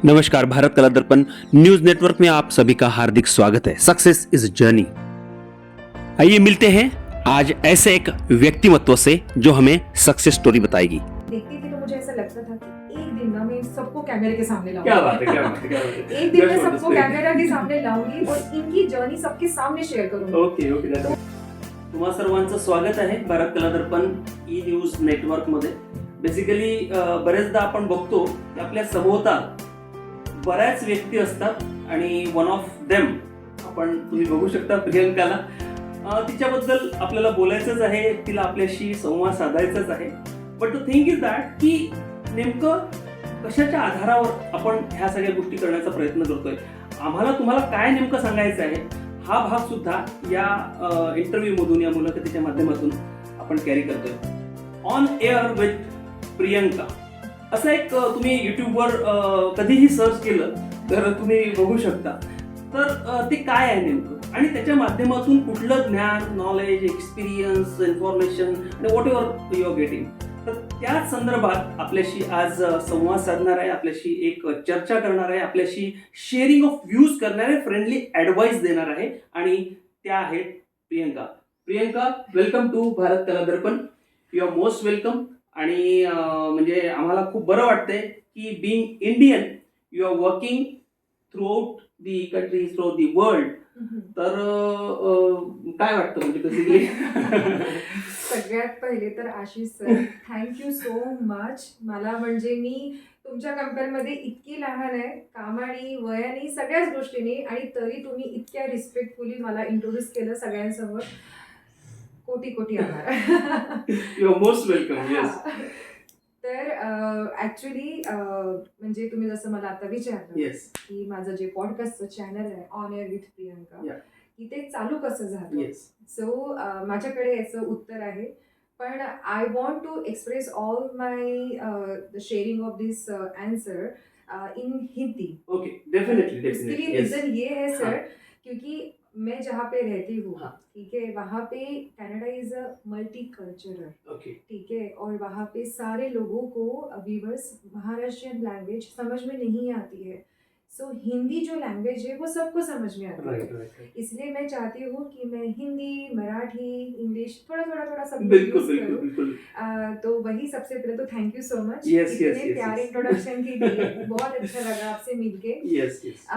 नमस्कार, भारत कला दर्पण news network में आप सभी का हार्दिक स्वागत है। Success is journey. आइए मिलते हैं आज ऐसे एक व्यक्तिमत्व से जो हमें सक्सेस स्टोरी बताएगी। देखती थी तो मुझे ऐसा लगता था कि एक दिन ना मैं सबको कैमरे के सामने लाऊंगी। क्या बात है, क्या बात है, क्या बात है। एक दिन मैं सबको कैमरा के सामने लाऊंगी और इनकी जर्नी सबके सामने शेअर करूंगी। ओके ओके, तुम्हा सर्वांचं स्वागत आहे भारत कला दर्पण ई न्यूज नेटवर्क मध्ये। बेसिकली बरेचदा आपण बघतो की आपल्या सभोवताल बऱ्याच व्यक्ती असतात आणि वन ऑफ देम आपण तुम्ही बघू शकता प्रियंकाला। तिच्याबद्दल आपल्याला बोलायचंच आहे, तिला आपल्याशी संवाद साधायचाच आहे। But the thing is that की नेमकं कशाच्या आधारावर आपण ह्या सगळ्या गोष्टी करण्याचा प्रयत्न करतोय, आम्हाला तुम्हाला काय नेमकं सांगायचं आहे, हा भाग सुद्धा या इंटरव्ह्यू मधून या मुलाखतीच्या माध्यमातून आपण कॅरी करतोय। ऑन एअर विथ प्रियंका असं एक तुम्ही युट्यूबवर कधीही सर्च केलं तर तुम्ही बघू शकता। तर ते काय आहे नेमकं आणि त्याच्या माध्यमातून कुठलं ज्ञान, नॉलेज, एक्सपिरियन्स, इन्फॉर्मेशन आणि whatever you are getting, तर त्याच संदर्भात आपल्याशी आज संवाद साधणार आहे, आपल्याशी एक चर्चा करणार आहे, आपल्याशी शेअरिंग ऑफ व्ह्यूज करणार आहे, फ्रेंडली ॲडवाइस देणार आहे आणि त्या आहेत Priyanka. Priyanka, welcome to Bharat Kala Darpan. You are most welcome. आणि म्हणजे आम्हाला खूप बरं वाटतंय की being Indian you are working throughout the country, throughout the world. तर काय वाटतं म्हणजे बेसिकली? सगळ्यात पहिले तर Ashish sir, thank you so much. मला म्हणजे मी तुमच्या कंपेअरमध्ये इतकी लहान आहे, कामाने, वयाने, सगळ्याच गोष्टीने, आणि तरी तुम्ही इतक्या रिस्पेक्टफुली मला इंट्रोड्यूस केलं सगळ्यांसमोर। कोटी कोटी आभार। You are most welcome. Yes. तर ऍक्च्युली म्हणजे तुम्ही जसं मला आता विचारलं येस की माझं जे पॉडकास्टचं चॅनल आहे on air with Priyanka, Yeah. की ते चालू कसं झालं, येस सो माझ्याकडे याचं उत्तर आहे। पण I want to express all my sharing of this answer in Hindi. Okay, definitely उसके लिए डेफिनेटली। यस रीजन ये है सर, हाँ। क्योंकि मैं जहाँ पे रहती हूँ, हाँ। ठीक है, वहाँ पे Canada is a multi cultural, okay ठीक है, और वहाँ पे सारे लोगों को व्यूवर्स महाराष्ट्रियन लैंग्वेज समझ में नहीं आती है। सो हिंदी जो लैंग्वेज है वो सबको समझ में आती राइट है। राइट। इसलिए मैं चाहती हूँ कि मैं हिंदी, मराठी, इंग्लिश थोड़ा थोड़ा थोड़ा सब बिल्कुल यूज बिल्कुल करूँ। बिल्कुल। तो वही सबसे पहले तो thank you so much Yes, yes, इतने yes, प्यारे yes. इंट्रोडक्शन के लिए। बहुत अच्छा लगा आपसे मिलके। Yes yes.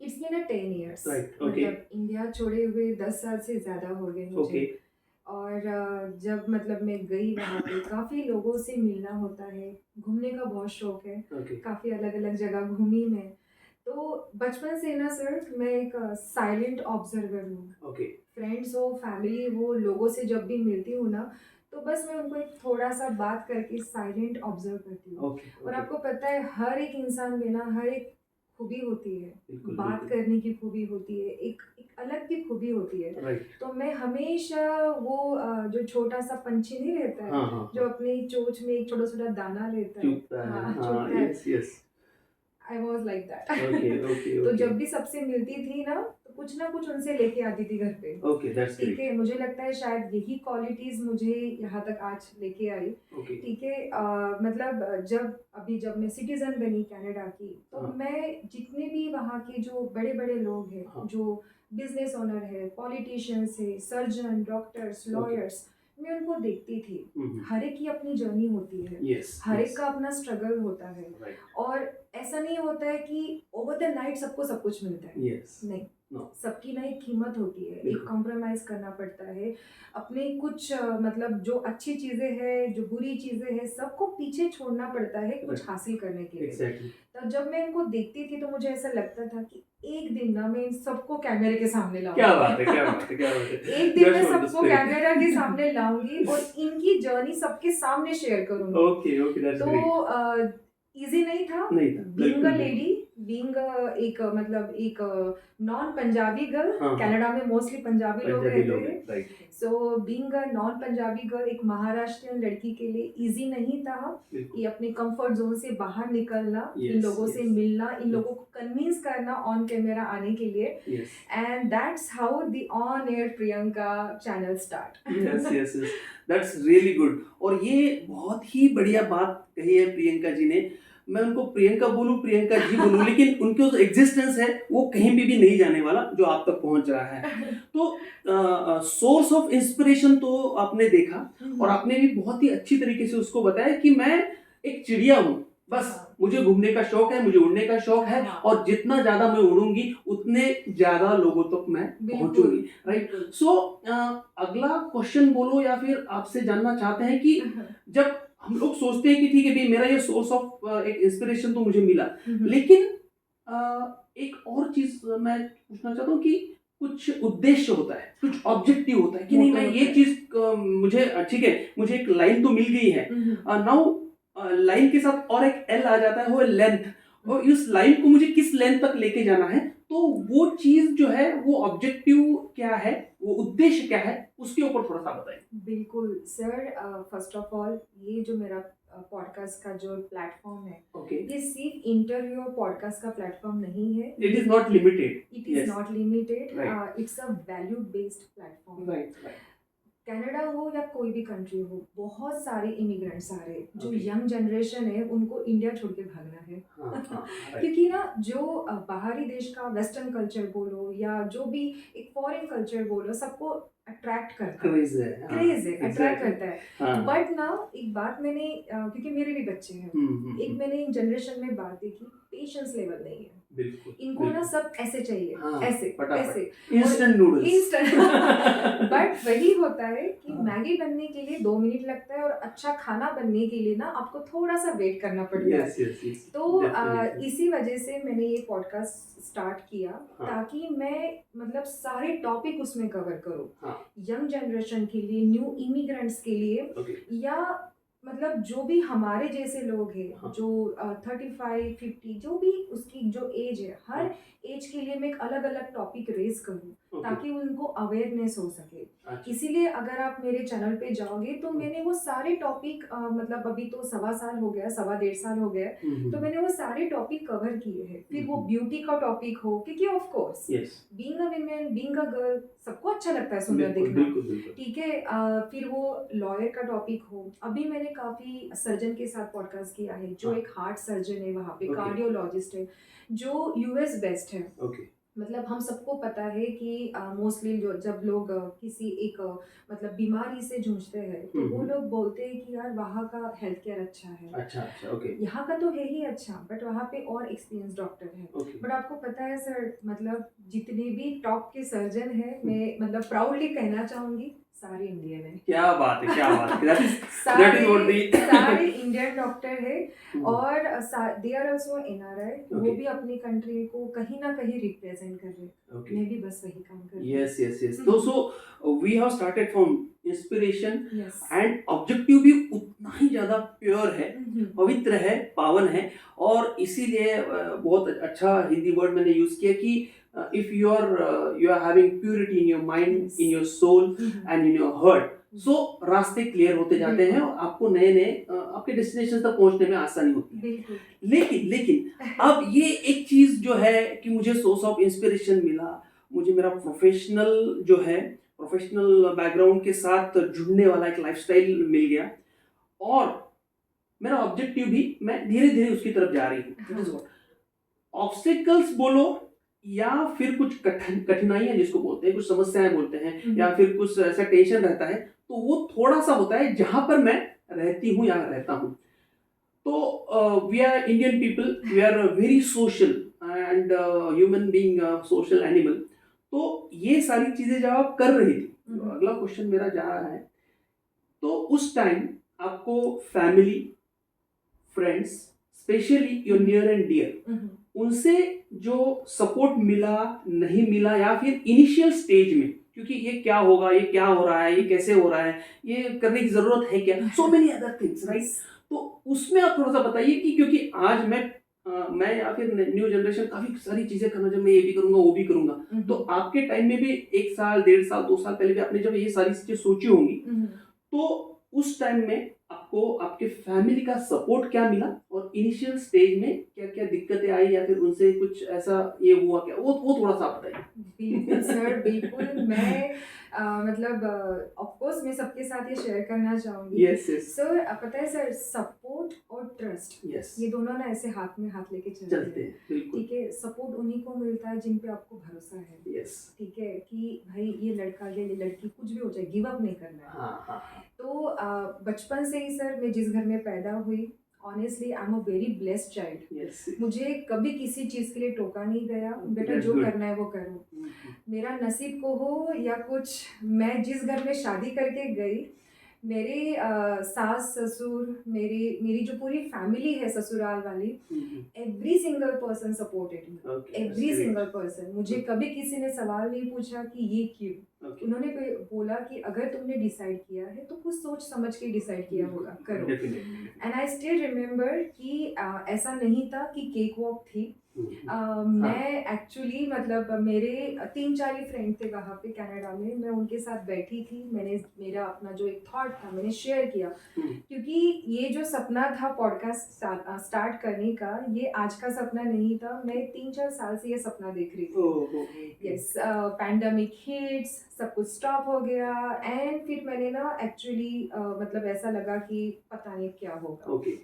It's been a 10 years, Right, okay. मतलब इंडिया छोड़े हुए 10 साल से ज़्यादा हो गए मुझे। ओके और जब मतलब मैं गई वहाँ पे काफ़ी लोगों से मिलना होता है, घूमने का बहुत शौक है, ओके काफ़ी अलग अलग जगह घूमी मैं। तो बचपन से ना सर मैं एक साइलेंट ऑब्जर्वर हूँ। ओके फ्रेंड्स हो, फैमिली हो, लोगों से जब भी मिलती हूँ ना, तो बस मैं उनको एक थोड़ा सा बात करके साइलेंट ऑब्जर्व करती हूँ। ओके। और आपको पता है हर एक इंसान में ना हर एक खूबी होती है, बिल्कुल, बात बिल्कुल। करने की खूबी होती है, एक एक अलग की खूबी होती है। राइट। तो मैं हमेशा वो जो छोटा सा पंछी नहीं रहता है, हाँ हाँ जो अपनी चोंच में एक छोटा छोटा दाना लेता है, चुपता है। हाँ, हाँ चुपता है। Yes yes. I was like that. Okay okay तो ओके जब भी सबसे मिलती थी ना कुछ उनसे लेके आती थी घर पे। ओके, दैट्स ठीक ग्रेट। है, मुझे लगता है शायद यही क्वालिटीज मुझे यहाँ तक आज लेके आई। ओके ठीक है, मतलब जब मैं सिटीजन बनी कनाडा की, तो हाँ। मैं जितने भी वहाँ के जो बड़े बड़े लोग हैं, हाँ। जो बिजनेस ओनर है, पॉलिटिशियंस है, सर्जन, डॉक्टर्स, लॉयर्स, मैं उनको देखती थी। हर एक की अपनी जर्नी होती है, यस हर एक का अपना स्ट्रगल होता है। राइट। और ऐसा नहीं होता है कि ओवर द नाइट सबको सब कुछ मिलता है, यस नहीं। नो सबकी ना एक कीमत होती है, एक बिल्कुल। कॉम्प्रोमाइज करना पड़ता है। अपने कुछ मतलब जो अच्छी चीजें हैं, जो बुरी चीजें हैं, सबको पीछे छोड़ना पड़ता है कुछ Right. हासिल करने के लिए। एग्जैक्टली। तो जब मैं इनको देखती थी तो मुझे ऐसा लगता था कि एक दिन ना मैं इन सबको कैमरे के सामने क्या लाऊंगी। बात है, क्या बात है, क्या बात है। एक दिन मैं Just want to सबको say. कैमरा के सामने लाऊंगी और इनकी जर्नी सबके सामने शेयर करूंगी। Okay okay, that's great. तो इजी नहीं था नहीं था, बीइंग बिल्कुल अ नहीं। लेडी, बीइंग एक मतलब एक नॉन पंजाबी गर्ल। हाँ, हाँ। कनाडा में मोस्टली पंजाबी लोग पंजाबी रहते लोग हैं। हैं, right. So being a non Punjabi girl, एक महाराष्ट्रियन लड़की के लिए इजी नहीं था बिल्कुल। कि अपने कंफर्ट जोन से बाहर निकलना, इन Yes, लोगों से yes. मिलना, इन Yes. लोगों को कन्विंस करना ऑन कैमरा आने के लिए। Yes and that's how the on air Priyanka channel start. Yes yes yes, that's really good. और ये बहुत ही बढ़िया बात कही है प्रियंका जी ने। मैं उनको प्रियंका बोलूं, प्रियंका जी बोलूं, लेकिन उनके जो एग्जिस्टेंस है वो कहीं पे भी नहीं जाने वाला जो आप तक पहुंच रहा है। तो सोर्स ऑफ इंस्पिरेशन तो आपने देखा और आपने भी बहुत ही अच्छी तरीके से उसको बताया कि मैं एक चिड़िया हूँ, बस मुझे घूमने का शौक है, मुझे उड़ने का शौक है, और जितना ज्यादा मैं उड़ूंगी उतने ज्यादा लोगों तक मैं पहुंचूंगी, राइट। सो अगला क्वेश्चन बोलो, या फिर आपसे जानना चाहते हैं कि जब हम लोग सोचते हैं कि ठीक है भाई मेरा ये सोर्स ऑफ एक इंस्पिरेशन तो मुझे मिला, लेकिन एक और चीज मैं पूछना चाहता हूँ कि कुछ उद्देश्य होता है, कुछ ऑब्जेक्टिव होता है कि नहीं मैं ये चीज मुझे ठीक है, मुझे एक लाइन तो मिल गई है, नाउ लाइन के साथ और एक एल आ जाता है, वो लेंथ, और इस लाइन को मुझे किस लेंथ तक लेके जाना है, तो वो चीज जो है वो ऑब्जेक्टिव क्या है, वो उद्देश्य क्या है, उसके ऊपर थोड़ा सा बताइए। बिल्कुल सर, फर्स्ट ऑफ ऑल ये जो मेरा पॉडकास्ट का जो प्लेटफॉर्म है, ये सिर्फ इंटरव्यू और पॉडकास्ट का प्लेटफॉर्म नहीं है। It is not limited, it is not limited, it's a value based platform. Canada हो या कोई भी कंट्री हो, बहुत सारे इमिग्रेंट्स आ रहे हैं, जो यंग जनरेशन है उनको इंडिया छोड़ के भागना है। क्योंकि ना जो बाहरी देश का वेस्टर्न कल्चर बोलो या जो भी एक फॉरेन कल्चर बोलो, सबको अट्रैक्ट करता है, क्रेज है, अट्रैक्ट करता है। बट ना एक बात मैंने क्योंकि मेरे भी बच्चे हैं, एक मैंने जनरेशन में बात देखी, पेशेंस लेवल नहीं है इनको ना, सब ऐसे चाहिए, ऐसे ऐसे इंस्टेंट नूडल्स, इंस्टेंट। बट वही होता है कि मैगी बनने के लिए 2 मिनट लगता है और अच्छा खाना बनने के लिए ना आपको थोड़ा सा वेट करना पड़ता है। तो इसी वजह से मैंने ये पॉडकास्ट स्टार्ट किया, ताकि मैं मतलब सारे टॉपिक उसमें कवर करूँ, यंग जनरेशन के लिए, न्यू इमिग्रेंट्स के लिए, या मतलब जो भी हमारे जैसे लोग हैं, जो 35-50 जो भी उसकी जो एज है, हर एज के लिए मैं एक अलग अलग टॉपिक रेज करूँ, ताकि उनको अवेयरनेस हो सके। इसीलिए अगर आप मेरे चैनल पे जाओगे तो मैंने वो सारे टॉपिक मतलब अभी तो 1.25 साल हो गया, 1.25 साल हो गया, तो मैंने वो सारे टॉपिक कवर किए हैं। फिर वो ब्यूटी का टॉपिक हो, क्योंकि of course being a women, being a girl, सबको अच्छा लगता है सुंदर दिखना, ठीक है। फिर वो लॉयर का टॉपिक हो, अभी मैंने काफी सर्जन के साथ पॉडकास्ट किया है, जो एक हार्ट सर्जन है, वहाँ पे कार्डियोलॉजिस्ट है, जो यूएस बेस्ड है। मतलब हम सबको पता है कि मोस्टली जो जब लोग किसी एक मतलब बीमारी से जूझते हैं, तो वो लोग बोलते हैं कि यार वहाँ का हेल्थ केयर अच्छा है, यहाँ का तो है ही अच्छा, बट वहाँ पे और एक्सपीरियंस डॉक्टर है। बट आपको पता है सर, मतलब जितने भी टॉप के सर्जन हैं, मैं मतलब प्राउडली कहना चाहूंगी सारे इंडियन है। क्या बात है, क्या बात है। सारे इंडियन डॉक्टर है, और दे आर आल्सो एनआरआई, वो भी अपनी कंट्री को कहीं ना कहीं रिप्रेजेंट कर रहे हैं। मैं भी बस वही काम कर रही हूँ। यस। तो so we have started from inspiration, and objective भी उतना ही ज्यादा प्योर है, पवित्र है, पावन है, और इसीलिए बहुत अच्छा हिंदी वर्ड मैंने यूज किया कि if you are having purity in your mind, in your soul and in your heart, so रास्ते क्लियर होते जाते हैं और आपको नए नए आपके डेस्टिनेशन तक पहुंचने में आसानी होती है। लेकिन अब ये एक चीज जो है कि मुझे सोर्स ऑफ इंस्पिरेशन मिला, मुझे मेरा प्रोफेशनल बैकग्राउंड के साथ जुड़ने वाला एक लाइफस्टाइल मिल गया, और मेरा ऑब्जेक्टिव भी मैं धीरे धीरे उसकी तरफ जा रही हूँ। ऑब्स्टिकल्स बोलो या फिर कुछ कठिनाइयां जिसको बोलते हैं, कुछ समस्याएं बोलते हैं, या फिर कुछ ऐसा टेंशन रहता है, तो वो थोड़ा सा होता है जहां पर मैं रहती हूँ या रहता हूँ। तो we are Indian people, we are very social and human being social animal. तो ये सारी चीजें जब आप कर रही थी, तो अगला क्वेश्चन मेरा जा रहा है, तो उस टाइम आपको family, friends, specially your near and dear, उनसे जो सपोर्ट मिला, नहीं मिला, या फिर इनिशियल स्टेज में, क्योंकि ये क्या होगा, ये क्या हो रहा है, ये कैसे हो रहा है, ये करने की जरूरत है क्या, so many other things, right. तो उसमें आप थोड़ा सा बताइए कि क्योंकि आज मैं या फिर न्यू जनरेशन काफी सारी चीजें करना, जब मैं ये भी करूंगा वो भी करूंगा, तो आपके टाइम में भी 1 साल, 1.5 साल, 2 साल पहले भी आपने जब ये सारी चीजें सोची होंगी, तो उस टाइम में आपको आपके फैमिली का सपोर्ट क्या मिला और इनिशियल स्टेज में क्या क्या दिक्कतें आई या फिर उनसे कुछ ऐसा ये हुआ क्या, वो थोड़ा सा आप बताइए। बिल्कुल सर, बिल्कुल। मैं मतलब ऑफ कोर्स मैं सबके साथ ये शेयर करना चाहूँगी। यस यस सर पता है सर, सपोर्ट और ट्रस्ट यस ये दोनों ना ऐसे हाथ में हाथ लेके चलते चलते हैं। हैं बिल्कुल। ठीक है, सपोर्ट उन्हीं को मिलता है जिन पे आपको भरोसा है। यस ठीक है कि भाई ये लड़का या ये लड़की कुछ भी हो जाए, गिव अप नहीं करना है। हाँ हाँ हाँ तो बचपन से ही सर, मैं जिस घर में पैदा हुई, honestly I am a very blessed child. Yes मुझे कभी किसी चीज़ के लिए टोका नहीं गया, बेटा That's जो good. करना है वो करो। मेरा नसीब को हो या कुछ, मैं जिस घर में शादी करके गई, मेरे सास ससुर, मेरी जो पूरी फैमिली है ससुराल वाली, every single person supported me. Okay every single person. मुझे कभी किसी ने सवाल नहीं पूछा कि ये क्यों। ओके उन्होंने बोला कि अगर तुमने डिसाइड किया है तो कुछ सोच समझ के डिसाइड किया होगा, करो। Definitely and I still remember कि ऐसा नहीं था कि केक वॉक थी। मैं एक्चुअली मतलब मेरे 3-4 ही फ्रेंड थे वहाँ पे कनाडा में, मैं उनके साथ बैठी थी। मैंने मेरा अपना जो एक थॉट था मैंने शेयर किया, क्योंकि ये जो सपना था पॉडकास्ट स्टार्ट करने का, ये आज का सपना नहीं था। मैं 3-4 साल से ये सपना देख रही थी। यस, पैंडेमिक हिट्स, सब कुछ स्टॉप हो गया एंड फिर मैंने ना एक्चुअली मतलब ऐसा लगा कि पता नहीं क्या होगा। ओके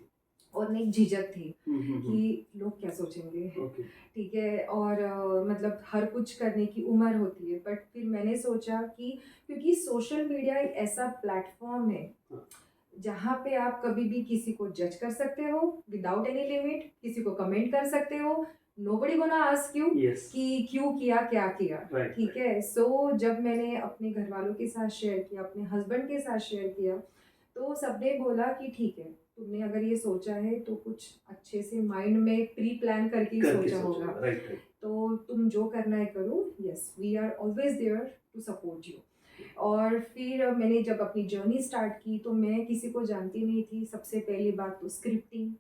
और नहीं, झिझक थी कि लोग क्या सोचेंगे। ओके ठीक है, और मतलब हर कुछ करने की उम्र होती है, बट फिर मैंने सोचा कि क्योंकि सोशल मीडिया एक ऐसा प्लेटफॉर्म है जहाँ पे आप कभी भी किसी को जज कर सकते हो विदाउट एनी लिमिट, किसी को कमेंट कर सकते हो, nobody gonna ask you yes कि क्यों किया, क्या किया। राइट ठीक है, सो जब मैंने अपने घर वालों के साथ शेयर किया, अपने हस्बैंड के साथ शेयर किया, तो सबने बोला कि ठीक है, तुमने अगर ये सोचा है तो कुछ अच्छे से माइंड में प्री प्लान करके ही सोचा होगा, राइट राइट तो तुम जो करना है करो। Yes, we are always there to support you. और फिर मैंने जब अपनी जर्नी स्टार्ट की तो मैं किसी को जानती नहीं थी। सबसे पहली बात तो स्क्रिप्टिंग,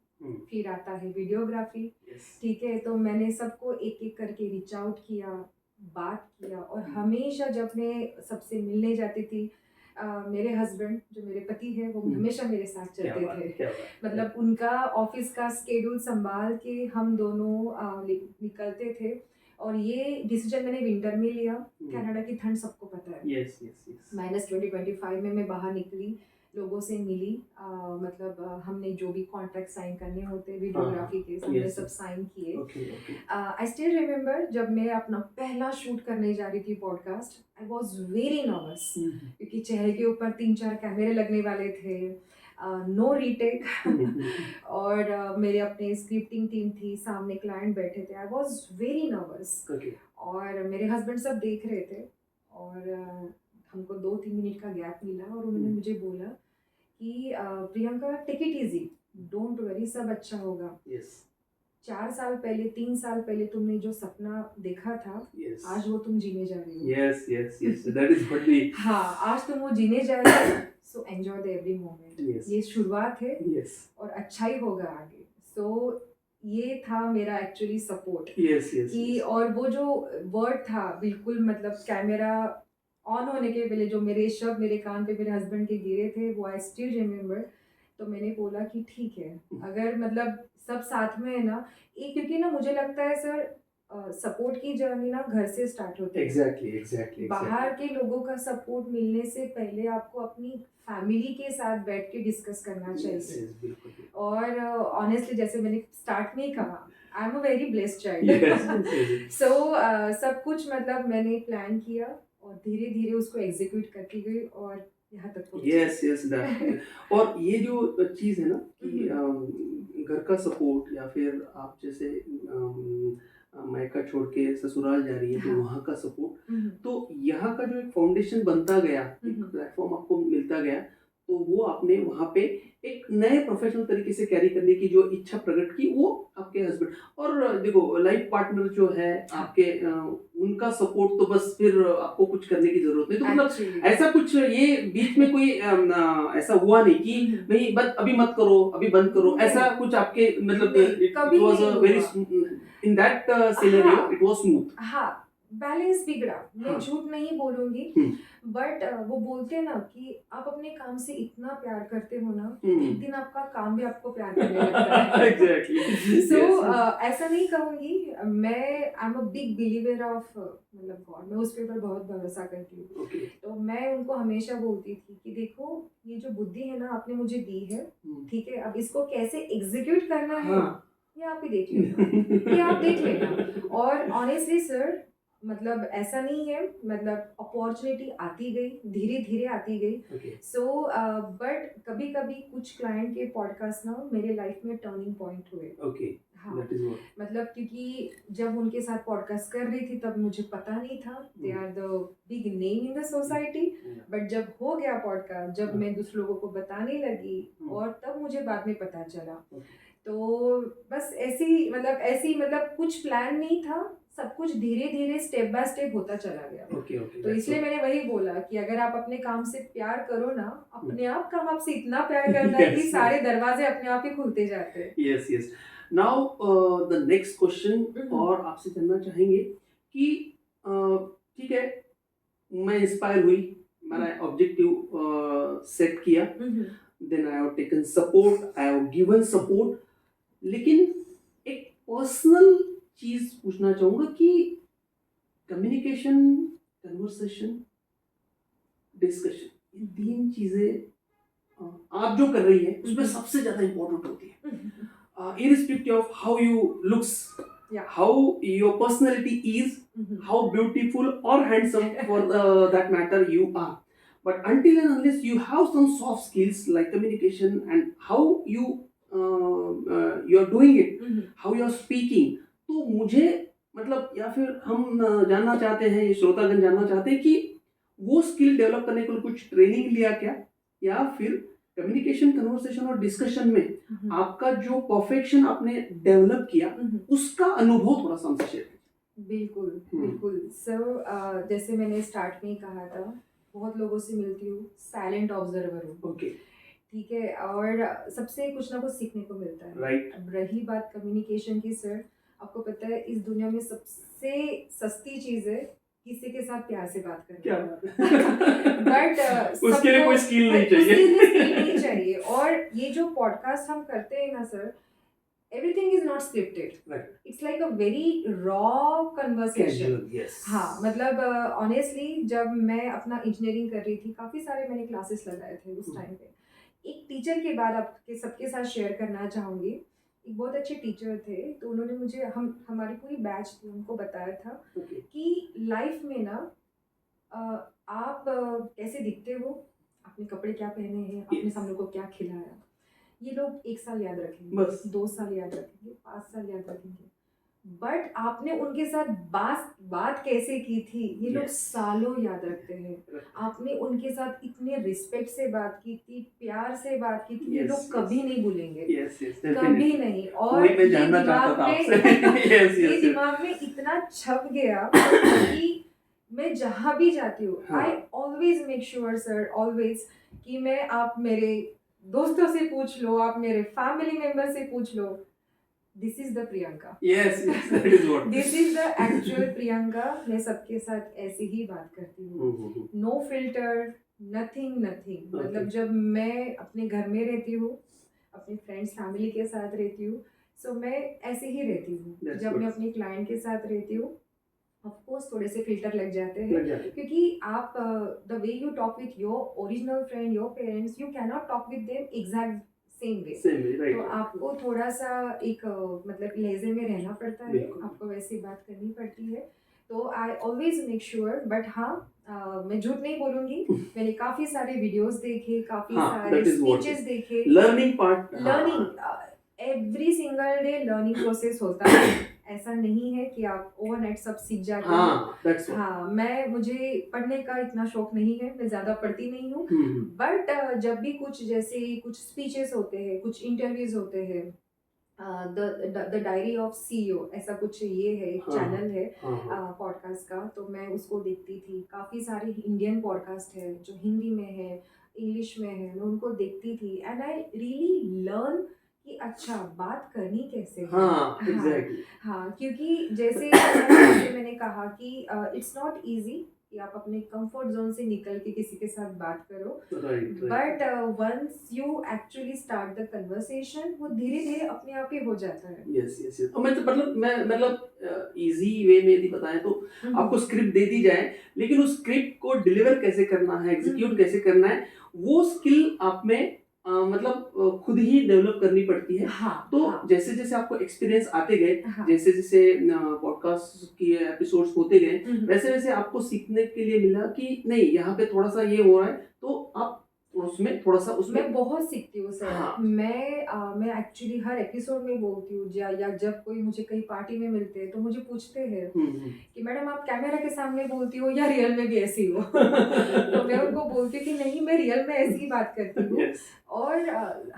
फिर आता है वीडियोग्राफी। यस ठीक है, तो मैंने सबको एक एक करके रीच आउट किया, बात किया, और हमेशा जब मैं सबसे मिलने जाती थी, मेरे हस्बैंड जो मेरे पति है वो हमेशा मेरे साथ चलते थे। मतलब उनका ऑफिस का स्केड्यूल संभाल के हम दोनों निकलते थे। और ये डिसीजन मैंने विंटर में लिया। कनाडा की ठंड सबको पता है। यस यस यस -20-25 में मैं बाहर निकली, लोगों से मिली, मतलब हमने जो भी कॉन्ट्रैक्ट साइन करने होते वीडियोग्राफी के, हमने सब साइन किए। आई स्टिल रिमेम्बर जब मैं अपना पहला शूट करने जा रही थी podcast, I was very nervous, क्योंकि चेहरे के ऊपर 3-4 कैमरे लगने वाले थे, नो रीटेक और मेरे अपने स्क्रिप्टिंग टीम थी, सामने क्लाइंट बैठे थे। आई वॉज वेरी नर्वस और मेरे हस्बैंड सब देख रहे थे। और हमको 2-3 मिनट का गैप मिला और उन्होंने मुझे बोला कि Priyanka, take it easy, don't worry, सब अच्छा होगा। 4 साल पहले, 3 साल पहले तुमने जो सपना देखा था, आज वो तुम जीने जा रही हो। Yes yes yes that is what we हाँ, आज तुम वो जीने जा रही हो, so enjoy the every moment. ये शुरुआत है और अच्छा ही होगा आगे। सो ये था मेरा एक्चुअली सपोर्ट। कि और वो जो वर्ड था, बिल्कुल मतलब कैमरा ऑन होने के पहले जो मेरे शब्द मेरे कान पे मेरे हस्बैंड के गिरे थे, वो आई स्टिल रिमेम्बर। तो मैंने बोला कि ठीक है, अगर मतलब सब साथ में है ना, क्योंकि ना मुझे लगता है सर, सपोर्ट की जर्नी ना घर से स्टार्ट होती है। एग्जैक्टली बाहर के लोगों का सपोर्ट मिलने से पहले आपको अपनी फैमिली के साथ बैठ के डिस्कस करना चाहिए। और ऑनेस्टली जैसे मैंने स्टार्ट में ही कहा, I am a very blessed child. So सब कुछ मतलब मैंने प्लान किया और धीरे धीरे उसको एग्जीक्यूट करती गई और यहाँ तक पहुंची। यस और ये जो चीज़ है ना कि घर का सपोर्ट या फिर आप जैसे मायका छोड़ के ससुराल जा रही है तो वहाँ का सपोर्ट, तो यहाँ का जो एक फाउंडेशन बनता गया, एक प्लेटफॉर्म आपको मिलता गया, तो वो आपने वहाँ पे एक नए प्रोफेशनल तरीके से कैरी करने की जो इच्छा प्रकट की, वो आपके हस्बैंड और देखो लाइफ पार्टनर जो है आपके, उनका सपोर्ट तो बस फिर आपको कुछ करने की जरूरत नहीं। तो मतलब ऐसा कुछ ये बीच में कोई ऐसा हुआ नहीं कि नहीं बस अभी मत करो, अभी बंद करो, ऐसा कुछ आपके मतलब it was a very in that scenario it was smooth. हाँ, बैलेंस बिगड़ा, मैं हाँ। झूठ नहीं बोलूंगी, हम्म। बट वो बोलते हैं ना कि आप अपने काम से इतना प्यार करते हो ना, हम्म। एक दिन आपका काम भी आपको प्यार करने लगता है। एग्जैक्टली। सो ऐसा नहीं कहूंगी, मैं आई am a big believer of मतलब गॉड, मैं उस पर बहुत भरोसा करती हूँ। ओके। तो मैं उनको हमेशा बोलती थी कि देखो, ये जो बुद्धि है ना आपने मुझे दी है, ठीक है, अब इसको कैसे एग्जीक्यूट करना है हाँ। ये आप ही देख लेना, ये आप देख लेना। और ऑनेस्टली सर, मतलब ऐसा नहीं है, मतलब अपॉर्चुनिटी आती गई, धीरे धीरे आती गई। ओके। सो बट कभी कभी कुछ क्लाइंट के पॉडकास्ट ना मेरे लाइफ में टर्निंग पॉइंट हुए। ओके। हाँ, दैट इज व्हाट। मतलब क्योंकि जब उनके साथ पॉडकास्ट कर रही थी तब मुझे पता नहीं था they are the big name in the society, but जब हो गया पॉडकास्ट, जब मैं दूसरे लोगों को बताने लगी और तब मुझे बाद में पता चला। तो बस ऐसी मतलब कुछ प्लान नहीं था, सब कुछ धीरे धीरे स्टेप बाय स्टेप होता चला गया। Okay okay. तो इसलिए मैंने वही बोला कि अगर आप अपने काम से प्यार करो ना, अपने आप काम आपसे इतना प्यार करता है कि Yes, सारे दरवाजे अपने आप ही खुलते जाते हैं। Yes yes. Now the next question, और आपसे जानना चाहेंगे कि ठीक है, मैं इंस्पायर हुई, मैंने ऑब्जेक्टिव सेट किया, then I have taken support, I have given support, लेकिन एक पर्सनल चीज पूछना चाहूंगा कि कम्युनिकेशन, कन्वर्सेशन, डिस्कशन, ये तीन चीजें आप जो कर रही है उसमें सबसे ज्यादा इंपॉर्टेंट होती है, irrespective of how you looks, how your personality is, how beautiful or handsome for that matter you are, but until and unless you have some soft skills like communication and how you are doing it, how you are speaking, तो मुझे मतलब या फिर हम जानना चाहते हैं, ये श्रोतागण जानना चाहते हैं कि वो स्किल डेवलप करने के लिए कुछ ट्रेनिंग लिया क्या, या फिर कम्युनिकेशन, कन्वर्सेशन और डिस्कशन में आपका जो परफेक्शन आपने डेवलप किया उसका अनुभव थोड़ा सा हमसे शेयर करिए। बिल्कुल बिल्कुल सर, जैसे मैंने स्टार्ट में ही कहा था, बहुत लोगों से मिलती हूँ, साइलेंट ऑब्जर्वर हूँ। ओके। ठीक है, और सबसे कुछ ना कुछ सीखने को मिलता है। राइट। अब रही बात कम्युनिकेशन की सर, आपको पता है इस दुनिया में सबसे सस्ती चीज है किसी के साथ प्यार से बात करना। क्या बात है। बट उसके लिए कोई स्किल नहीं चाहिए। उसके लिए स्किल नहीं चाहिए। और ये जो पॉडकास्ट हम करते हैं ना sir, everything is not scripted. Right. It's like a very raw conversation. Casual, yes. हाँ, मतलब ऑनेस्टली जब मैं अपना इंजीनियरिंग कर रही थी, काफ़ी सारे मैंने क्लासेस लगाए थे उस टाइम पे। एक टीचर के बाद आपके सबके साथ शेयर करना चाहूँगी, एक बहुत अच्छे टीचर थे, तो उन्होंने मुझे हमारी पूरी बैच थी, उनको बताया था कि लाइफ में ना आप कैसे दिखते हो, आपने कपड़े क्या पहने हैं, आपने सामने को क्या खिलाया, ये लोग 1 साल याद रखेंगे, बस 2 साल याद रखेंगे, 5 साल याद रखेंगे, बट आपने उनके साथ बात कैसे की थी ये लोग सालों याद रखते हैं। आपने उनके साथ इतने रिस्पेक्ट से बात की थी, प्यार से बात की थी, ये लोग कभी नहीं भूलेंगे। कभी नहीं। और ये दिमाग में इतना छप गया कि मैं जहाँ भी जाती हूँ, I always make sure sir, always, कि मैं, आप मेरे दोस्तों से पूछ लो, आप मेरे फैमिली मेंबर से पूछ लो, this is the Priyanka. yes, that is what. This is the actual Priyanka. मैं सबके साथ ऐसे ही बात करती हूँ, नो फिल्टर, नथिंग नथिंग। मतलब जब मैं अपने घर में रहती हूँ, अपने फ्रेंड्स फैमिली के साथ रहती हूँ, सो मैं ऐसे ही रहती हूँ। जब मैं अपने क्लाइंट के साथ रहती हूँ, ऑफ कोर्स थोड़े से फिल्टर लग जाते हैं, क्योंकि आप the way you talk with your original friend, your parents, you can not talk with them exact same way. तो आपको थोड़ा सा एक मतलब लहजे में रहना पड़ता है, आपको वैसी बात करनी पड़ती है। तो I always make sure, but हाँ, मैं झूठ नहीं बोलूंगी, मैंने काफी सारे वीडियोस देखे, काफी सारे स्पीचेस देखे, learning every single day learning process होता है। ऐसा नहीं है कि आप ओवरनाइट सब सीख जाते हैं। हाँ, मुझे पढ़ने का इतना शौक नहीं है, मैं ज्यादा पढ़ती नहीं हूँ, बट जब भी कुछ स्पीचेस होते हैं, कुछ इंटरव्यूज होते हैं, द डायरी ऑफ सीईओ ऐसा कुछ ये है, एक चैनल है पॉडकास्ट का, तो मैं उसको देखती थी। काफ़ी सारे इंडियन पॉडकास्ट है जो हिंदी में है, इंग्लिश में है, मैं उनको देखती थी, एंड आई रियली लर्न कि अच्छा बात करनी कैसे है। हाँ हाँ एग्जैक्टली। हाँ, क्योंकि जैसे मैंने कहा कि इट्स नॉट इजी कि आप अपने कंफर्ट जोन से निकल के किसी के साथ बात करो, right but once you actually start the conversation वो धीरे धीरे अपने आप ही हो जाता है। Yes yes yes. मैं तो मतलब इजी वे में यदि बताएं तो आपको स्क्रिप्ट दे दी जाए, लेकिन उस स्क्रिप्ट को डिलीवर कैसे करना है, एग्जीक्यूट कैसे करना है, वो स्किल आप में खुद ही डेवलप करनी पड़ती है। हाँ तो हाँ जैसे जैसे आपको एक्सपीरियंस आते गए, हाँ जैसे जैसे पॉडकास्ट की एपिसोड्स होते गए, हम्म। वैसे वैसे आपको सीखने के लिए मिला कि नहीं यहाँ पे थोड़ा सा ये हो रहा है, तो आप उसमें थोड़ा सा उसमें मैं बहुत सीखती हूँ सर। हाँ। मैं एक्चुअली हर एपिसोड में बोलती हूँ, या जब कोई मुझे कहीं पार्टी में मिलते हैं तो मुझे पूछते हैं कि मैडम आप कैमरा के सामने बोलती हो या रियल में भी ऐसी हो। तो मैं उनको बोलती हूँ कि नहीं, मैं रियल में ऐसी ही बात करती हूँ। Yes, और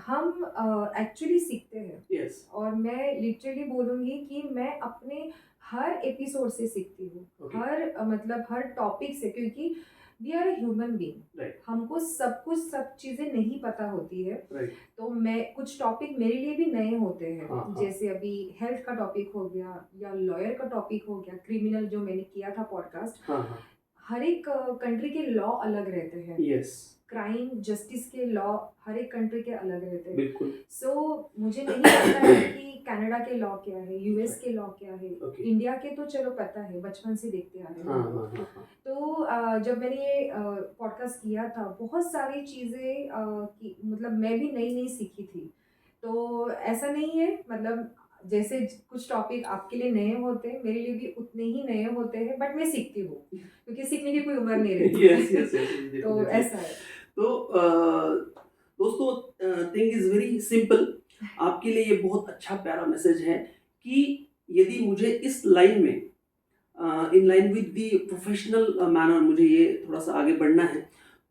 हम एक्चुअली सीखते हैं। yes, और मैं लिटरली बोलूँगी कि मैं अपने हर एपिसोड से सीखती हूँ। Okay. मतलब हर टॉपिक से, क्योंकि we are human being. right, हमको सब चीज़ें नहीं पता होती है। right, तो मैं कुछ टॉपिक मेरे लिए भी नए होते हैं। हाँ, हाँ। जैसे अभी हेल्थ का टॉपिक हो गया या लॉयर का टॉपिक हो गया, क्रिमिनल जो मैंने किया था पॉडकास्ट। हाँ हाँ हर एक कंट्री के लॉ अलग रहते हैं। yes, क्राइम जस्टिस के लॉ हर एक कंट्री के अलग रहते हैं। बिल्कुल, सो मुझे नहीं पता है कि कनाडा के लॉ क्या है, यूएस के लॉ क्या है। Okay. इंडिया के तो चलो पता है, बचपन से देखते आ रहे हैं हाँ हम लोग। हाँ हाँ तो जब मैंने ये पॉडकास्ट किया था, बहुत सारी चीज़ें मतलब मैं भी नई नई सीखी थी। तो ऐसा नहीं है, मतलब जैसे कुछ टॉपिक आपके लिए नए होते हैं, मेरे लिए भी उतने ही नए होते हैं, बट मैं सीखती हूँ क्योंकि सीखने की कोई उम्र नहीं रहती yes, yes, yes, तो definitely. ऐसा है। तो दोस्तों थिंग इज वेरी सिंपल। आपके लिए ये बहुत अच्छा प्यारा मैसेज है कि यदि मुझे इस लाइन में in line with the professional manner मुझे ये थोड़ा सा आगे बढ़ना है,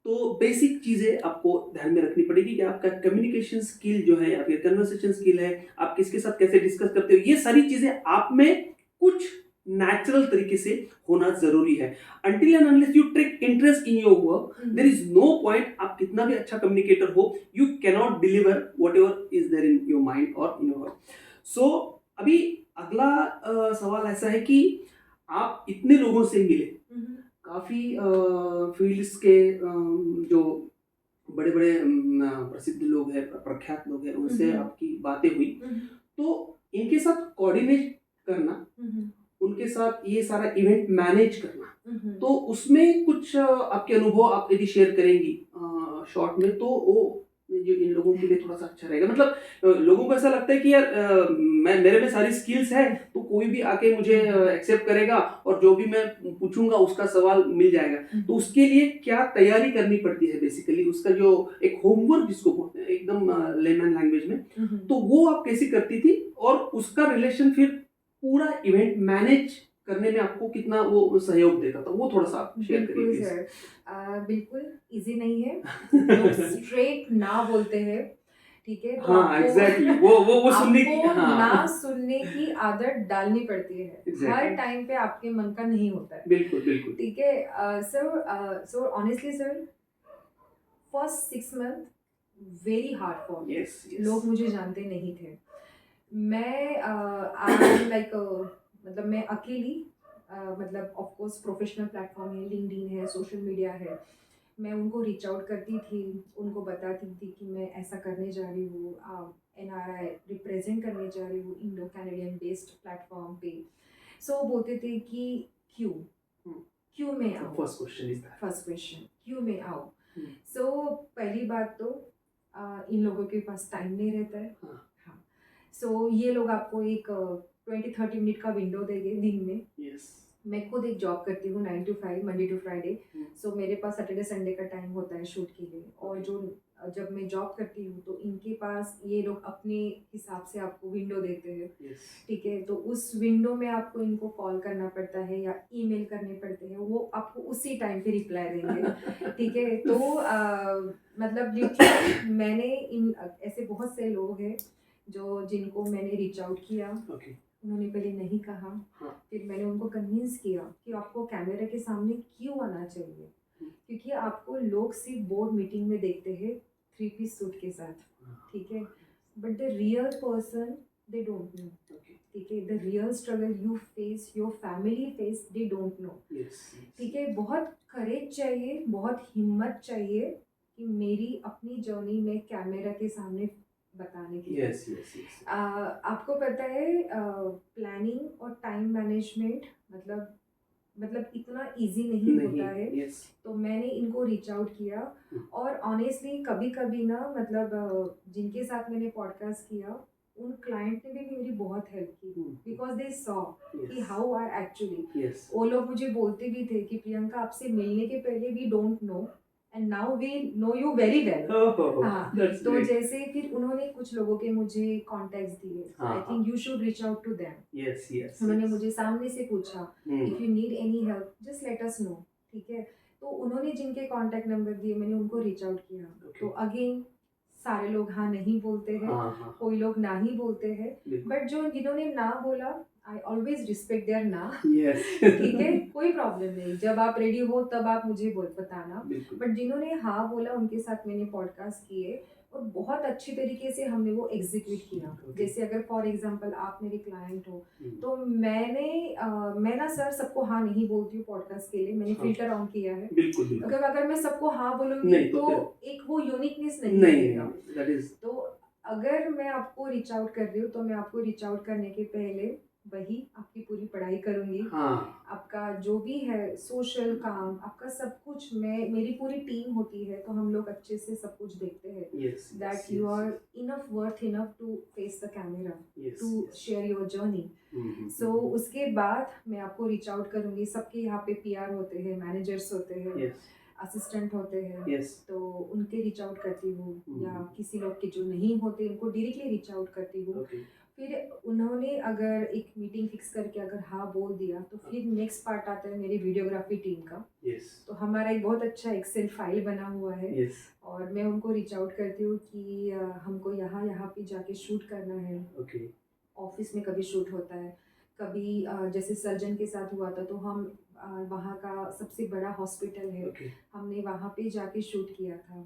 तो बेसिक चीज़ें आपको ध्यान में रखनी पड़ेगी कि आपका कम्युनिकेशन स्किल जो है या फिर कन्वर्सेशन स्किल है, आप किसके साथ कैसे डिस्कस करते हो, ये सारी चीज़ें आप में कुछ नेचुरल तरीके से होना जरूरी है। until and unless you take interest in your work, there is no point, आप कितना भी अच्छा कम्युनिकेटर हो, you cannot deliver whatever is there in your mind or in your heart. So अभी अगला सवाल ऐसा है कि आप इतने लोगों से मिले, काफी फील्ड्स के जो बड़े बड़े प्रसिद्ध लोग हैं, प्रख्यात लोग हैं, उनसे आपकी बातें हुई, तो इनके साथ कोऑर्डिनेट करना, उनके साथ ये सारा इवेंट मैनेज करना, तो उसमें कुछ आपके अनुभव आप यदि शेयर करेंगी शॉर्ट में, तो वो जो इन लोगों के लिए थोड़ा सा अच्छा रहेगा। मतलब लोगों को ऐसा लगता है कि यार मेरे में सारी स्किल्स है, तो कोई भी आके मुझे एक्सेप्ट करेगा और जो भी मैं पूछूंगा उसका सवाल मिल जाएगा। तो उसके लिए क्या तैयारी करनी पड़ती है, बेसिकली उसका जो एक होमवर्क जिसको बोलते हैं एकदम लेमन लैंग्वेज में, तो वो आप कैसे करती थी और उसका रिलेशन फिर पूरा इवेंट मैनेज करने में आपको कितना वो सहयोग देता था, वो थोड़ा सा आप शेयर करिए बिल्कुल प्लीज। सर, बिल्कुल इजी नहीं है। लोग स्ट्रेट ना बोलते हैं, ठीक है, तो हाँ एग्जैक्टली, वो सुनने की, आपको हाँ ना सुनने की आदत डालनी पड़ती है। Exactly. हर टाइम पे आपके मन का नहीं होता है, बिल्कुल बिल्कुल, ठीक है। So honestly sir, first 6 month very hard for me. yes, yes. लोग मुझे जानते नहीं थे। मैं आई लाइक मतलब मैं अकेली मतलब ऑफ कोर्स प्रोफेशनल प्लेटफॉर्म है, लिंक्डइन है, सोशल मीडिया है, मैं उनको रीच आउट करती थी, उनको बताती थी कि मैं ऐसा करने जा रही हूँ, NRI रिप्रेजेंट करने जा रही हूँ इंडो कैनेडियन बेस्ड प्लेटफॉर्म पे। सो बोलते थे कि क्यों क्यों मैं आऊँ, first question is that, first question क्यों मैं आऊँ। सो पहली बात तो इन लोगों के पास टाइम नहीं रहता है। हाँ, सो ये लोग आपको एक 20-30 मिनट का विंडो देंगे दिन में। yes. मैं खुद एक जॉब करती हूँ 9 to 5 मंडे टू फ्राइडे। सो मेरे पास सैटरडे संडे का टाइम होता है शूट के लिए। और जब मैं जॉब करती हूँ तो इनके पास ये लोग अपने हिसाब से आपको विंडो देते हैं, ठीक है। तो उस विंडो में आपको इनको कॉल करना पड़ता है या ईमेल करने पड़ते हैं, वो आपको उसी टाइम पे रिप्लाई देंगे, ठीक है। तो मतलब लिटरली मैंने ऐसे बहुत से लोग हैं जिनको मैंने रीच आउट किया, उन्होंने पहले नहीं कहा, फिर मैंने उनको कन्विंस किया कि आपको कैमरे के सामने क्यों आना चाहिए, क्योंकि आपको लोग सिर्फ बोर्ड मीटिंग में देखते हैं 3 पीस सूट के साथ, ठीक है। But the real person they don't know. ठीक है, the real struggle you face, your family face, they don't know. ठीक है, बहुत करेज चाहिए, बहुत हिम्मत चाहिए कि मेरी अपनी जर्नी में कैमरा के सामने बताने के लिए. आपको पता है प्लानिंग और टाइम मैनेजमेंट मतलब इतना इजी नहीं होता है. तो मैंने इनको रीच आउट किया और ऑनेस्टली कभी कभी ना मतलब जिनके साथ मैंने पॉडकास्ट किया उन क्लाइंट ने भी मेरी बहुत हेल्प की बिकॉज दे सॉ कि हाउ आई एक्चुअली. वो लोग मुझे बोलते भी थे कि प्रियंका आपसे मिलने के पहले we don't know and now we know you very well. हाँ, तो जैसे फिर उन्होंने कुछ लोगों के मुझे कॉन्टेक्ट दिए. I think you should reach out to them. उन्होंने मुझे सामने से पूछा if you need any help just let us know. ठीक है, तो उन्होंने जिनके कॉन्टेक्ट नंबर दिए मैंने उनको रीच आउट किया. तो अगेन सारे लोग हाँ नहीं बोलते हैं, कोई लोग ना ही बोलते हैं, बट जो जिन्होंने ना बोला आई ऑलवेज रिस्पेक्ट देयर ना. ठीक है, कोई प्रॉब्लम नहीं, जब आप रेडी हो तब आप मुझे बताना. बट जिन्होंने हाँ बोला उनके साथ मैंने पॉडकास्ट किए और बहुत अच्छी तरीके से हमने वो एग्जीक्यूट किया. जैसे अगर फॉर एग्जांपल आप मेरे क्लाइंट हो तो मैं ना सर सबको हाँ नहीं बोलती हूँ पॉडकास्ट के लिए. मैंने फिल्टर ऑन किया है. अगर मैं सबको हाँ बोलूंगी तो एक वो यूनिकनेस नहीं रहेगा. तो अगर मैं आपको रीच आउट कर रही हूँ तो मैं आपको रीच आउट करने के पहले वही आपकी पूरी पढ़ाई करूंगी. आपका जो भी है सोशल काम आपका सब कुछ मेरी पूरी टीम होती है तो हम लोग अच्छे से सब कुछ देखते हैं that you are enough worth enough to face the camera to share your journey. So उसके बाद मैं आपको रीच आउट करूंगी. सबके यहाँ पे PR होते हैं, मैनेजर्स होते हैं, असिस्टेंट होते हैं. तो उनके रीच आउट करती हूँ या किसी लोग के जो नहीं होते उनको डायरेक्टली रीच आउट करती हूँ. फिर उन्होंने अगर एक मीटिंग फिक्स करके अगर हाँ बोल दिया तो फिर नेक्स्ट पार्ट आता है मेरी वीडियोग्राफी टीम का. तो हमारा एक बहुत अच्छा एक्सेल फाइल बना हुआ है और मैं उनको रीच आउट करती हूँ कि हमको यहाँ पे जाके शूट करना है. ऑफिस में कभी शूट होता है, कभी जैसे सर्जन के साथ हुआ था तो हम वहाँ का सबसे बड़ा हॉस्पिटल है हमने वहाँ पे जाके शूट किया था.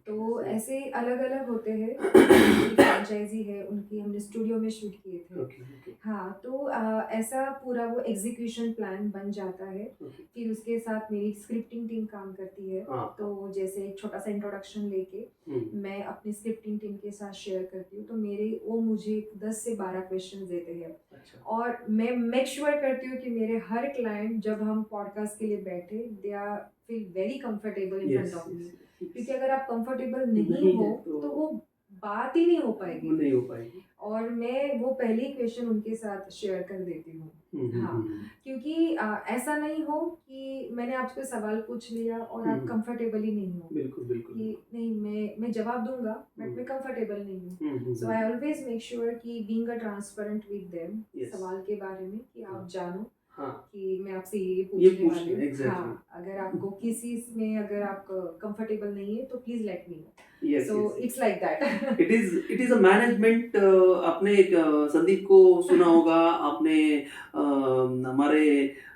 तो ऐसे अलग अलग होते हैं. फ्रेंचाइजी है उनकी हमने स्टूडियो में शूट किए थे. हाँ, तो ऐसा पूरा वो एग्जीक्यूशन प्लान बन जाता है. फिर उसके साथ मेरी स्क्रिप्टिंग टीम काम करती है. तो जैसे एक छोटा सा इंट्रोडक्शन लेके मैं अपनी स्क्रिप्टिंग टीम के साथ शेयर करती हूँ. तो वो मुझे 10 से 12 क्वेश्चन देते हैं और मैं मेक श्योर करती हूँ कि मेरे हर क्लाइंट जब हम पॉडकास्ट के लिए बैठे they are feel very comfortable in front of me. क्योंकि अगर आप कंफर्टेबल नहीं हो तो वो बात ही नहीं हो पाएगी. और मैं वो पहले क्वेश्चन उनके साथ शेयर कर देती हूँ. हाँ, क्योंकि ऐसा नहीं हो कि मैंने आपसे सवाल पूछ लिया और आप कंफर्टेबल ही नहीं हो. बिल्कुल कि नहीं मैं जवाब दूंगा बट मैं कंफर्टेबल नहीं हूँ. सो आई ऑलवेज मेक श्योर कि being a transparent with them सवाल के बारे में कि आप जानो कि मैं आपसे ये पूछने वाली हूँ. हाँ, अगर आपको किसी में अगर आप कंफर्टेबल नहीं है तो please let me know. So it's like that. It is a management. आपने एक संदीप को सुना होगा, आपने हमारे